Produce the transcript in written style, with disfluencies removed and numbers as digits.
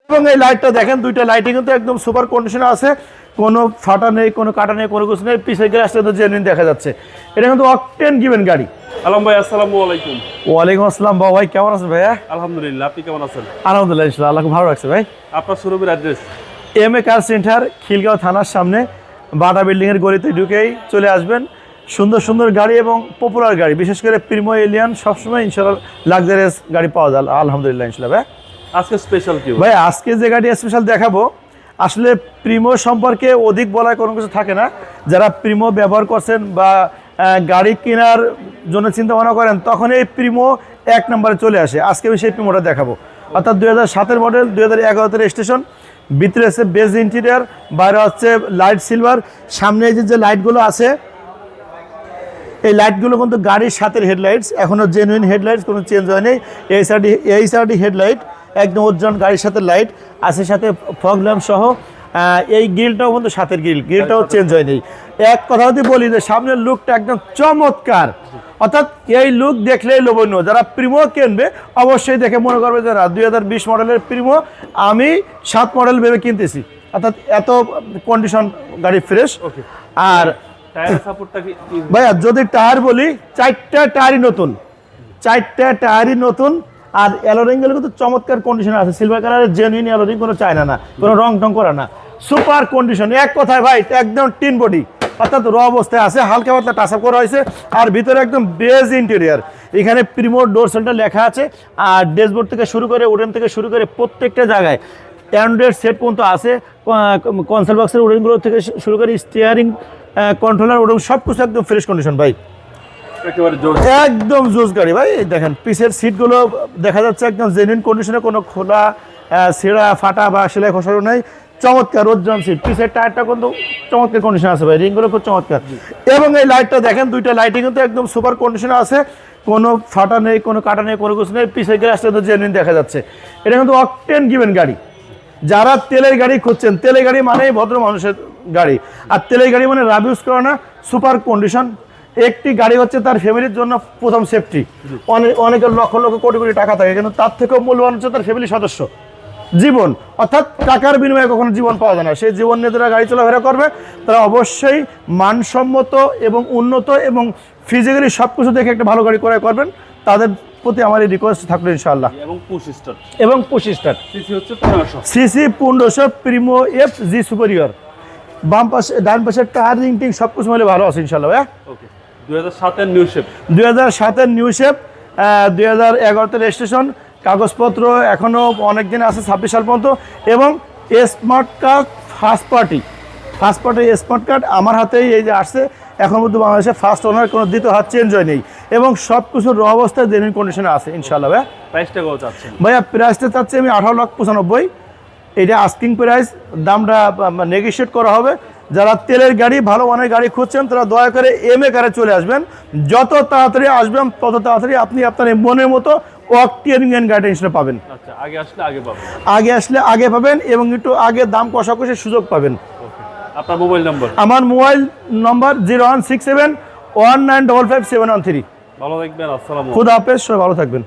এবং এই লাইটটা দেখেন, দুইটা লাইটিং কিন্তু একদম সুপার কন্ডিশনে আছে, কোনো ফাটা নেই, কোনো কাটা নেই, কোনো কিছু নেই। পিছের গ্লাসটা তো জেনুইন দেখা যাচ্ছে। এটা কিন্তু অকটেন গিভেন গাড়ি। আলম ভাই আসসালামু আলাইকুম। ওয়ালাইকুম আসসালাম বাবা, ভাই কেমন আছেন ভাইয়া? আলহামদুলিল্লাহ, আপনি কেমন আছেন? আলহামদুলিল্লাহ, ইনশাআল্লাহ আল্লাহ ভালো রাখছে ভাই। আপনার শোরুমের address? MA car centre, Khilgaon থানার সামনে বাটা বিল্ডিংয়ের গলিতে ঢুকেই চলে আসবেন। সুন্দর সুন্দর গাড়ি এবং পপুলার গাড়ি, বিশেষ করে প্রিমো এলিয়ান সবসময় ইনশাআল্লাহ লাক্সারিয়াস গাড়ি পাওয়া যায় আলহামদুলিল্লাহ ইনশাআল্লাহ ভাই। আজকে স্পেশাল কি ভাই? আজকে যে গাড়ি স্পেশাল দেখাবো, আসলে প্রিমো সম্পর্কে অধিক বলার কোনো কিছু থাকে না। যারা প্রিমো ব্যবহার করছেন বা গাড়ি কেনার জন্য চিন্তা ভাবনা করেন, তখন এই প্রিমো এক নম্বরে চলে আসে। আজকে আমি সেই প্রিমোটা দেখাবো, অর্থাৎ 2007-এর মডেল, 2011-তে রেজিস্ট্রেশন। ভিতরে আছে বেজ ইন্টেরিয়ার, বাইরে হচ্ছে লাইট সিলভার। সামনে যে লাইটগুলো আছে, এই লাইটগুলো কিন্তু গাড়ির সাথে হেডলাইটস, এখনও জেনুইন হেডলাইটস, কোনো চেঞ্জ হয়নি। এইচআরডি হেডলাইট, একদম ওজন গাড়ির সাথে লাইট আছে, সাথে ফগ ল্যাম্প সহ। এই গ্রিলটাও কিন্তু সাথের গ্রিলটাও চেঞ্জ হয়নি। এক কথা যদি বলি যে সামনের লুকটা একদম চমৎকার, অর্থাৎ এই লুক দেখলেই লোভনীয়। যারা প্রিমো কিনবে অবশ্যই দেখে মনে করবে যে না, 2020 মডেলের প্রিমো আমি 7 মডেল ভেবে কিনতেছি, অর্থাৎ এত কন্ডিশন গাড়ি ফ্রেশ। আর ভাইয়া যদি টায়ার বলি, 4টা টায়ারই নতুন, 4টা টায়ারই নতুন। আর অ্যালোরিংগুলো কিন্তু চমৎকার কন্ডিশনে আছে, সিলভার কালারের জেনুইন অ্যালোরিং, কোনো চায়না না, কোনো রং টং করা না, সুপার কন্ডিশন। এক কথায় ভাই একদম টিন বডি, অর্থাৎ র অবস্থায় আছে, হালকা পাতলা টাচ আপ করা হয়েছে। আর ভিতরে একদম বেজ ইন্টেরিয়ার, এখানে প্রিমো ডোর সেন্টার লেখা আছে। আর ড্যাশবোর্ড থেকে শুরু করে, উডেন থেকে শুরু করে প্রত্যেকটা জায়গায় অ্যান্ড্রয়েড সেট পর্যন্ত আছে। কনসোল বক্সের উডেনগুলো থেকে শুরু করে স্টিয়ারিং কন্ট্রোলার উডেন সব কিছু একদম ফ্রেশ কন্ডিশন ভাই, একদম জোস গাড়ি ভাই। দেখেন পিছের সিটগুলো দেখা যাচ্ছে একদম জেনুইন কন্ডিশনে, কোনো খোলা ছেঁড়া ফাটা বা সেলাই খসানো নেই, চমৎকার ওজন সিট। পিছের টায়ারটা কিন্তু চমৎকার কন্ডিশন আছে ভাই, রিংগুলো খুব চমৎকার। এবং এই লাইটটা দেখেন, দুইটা লাইটিং কিন্তু একদম সুপার কন্ডিশনে আছে, কোনো ফাটা নেই, কোনো কাটা নেই, কোনো কিছু নেই। পিছের গ্লাসটা তো জেনুইন দেখা যাচ্ছে। এটা কিন্তু অকটেন গিভেন গাড়ি। যারা তেলের গাড়ি খুঁজছেন, তেলের গাড়ি মানেই ভদ্র মানুষের গাড়ি, আর তেলের গাড়ি মানে রাব ইউজ করে না, সুপার কন্ডিশন। একটি গাড়ি হচ্ছে তার ফ্যামিলির জন্য প্রথম সেফটি। অনেকের লক্ষ লক্ষ কোটি কোটি টাকা থাকে, কিন্তু তার থেকেও মূল্যবান হচ্ছে তার ফ্যামিলি সদস্য, জীবন। অর্থাৎ টাকার বিনিময়ে কখনো জীবন পাওয়া যায় না। সেই জীবন নিয়ে যারা গাড়ি চলাফেরা করবে, তারা অবশ্যই মানসম্মত এবং উন্নত এবং ফিজিক্যালি সব কিছু দেখে একটা ভালো গাড়ি ক্রয় করবেন। তাদের প্রতি আমার এই রিকোয়েস্ট থাকলো ইনশাআল্লাহ। এবং push start, CC 1500 Primo FG superior. বাম পাশে ডান পাশে টায়ার রিং টিং সব কিছু মিলে ভালো আছে ইনশাআল্লাহ ভাইয়া। 2007-এর নিউ শেপ, 2007-এর নিউ শেপ, 2011-তে রেজিস্ট্রেশন। কাগজপত্র এখনও অনেক দিন আছে, 26 সাল পর্যন্ত। এবং smart card first party smart card আমার হাতেই এই যে আসছে, এখন মধ্যে বাংলাদেশে ফার্স্ট ওনার, কোনো দ্বিতীয় হাত চেঞ্জ হয়নি। এবং সব কিছু র অবস্থায় জেনুইন কন্ডিশনে আছে ইনশাআল্লাহ ভাইয়া। প্রাইসটা কত চাচ্ছেন ভাইয়া? প্রাইসটা চাচ্ছি আমি 18,95,000। এটা আস্কিং প্রাইস, দামটা নেগোশিয়েট করা হবে। যারা তেলের গাড়ি, ভালো মানের গাড়ি খুঁজছেন, তারা দয়া করে এমএ কারে চলে আসবেন। যত তাড়াতাড়ি আসবেন, তত তাড়াতাড়ি আপনি আপনার মনের মতো অকটেন গাড়ি ইনশাআল্লাহ পাবেন। আচ্ছা, আগে আসলে আগে পাবেন এবং একটু আগে দাম কষাকষির সুযোগ পাবেন। আপনার মোবাইল নম্বর? আমার মোবাইল নম্বর 016719555713। ভালো থাকবেন, আসসালামু আলাইকুম। খুদা হাফেজ, সবাই ভালো থাকবেন।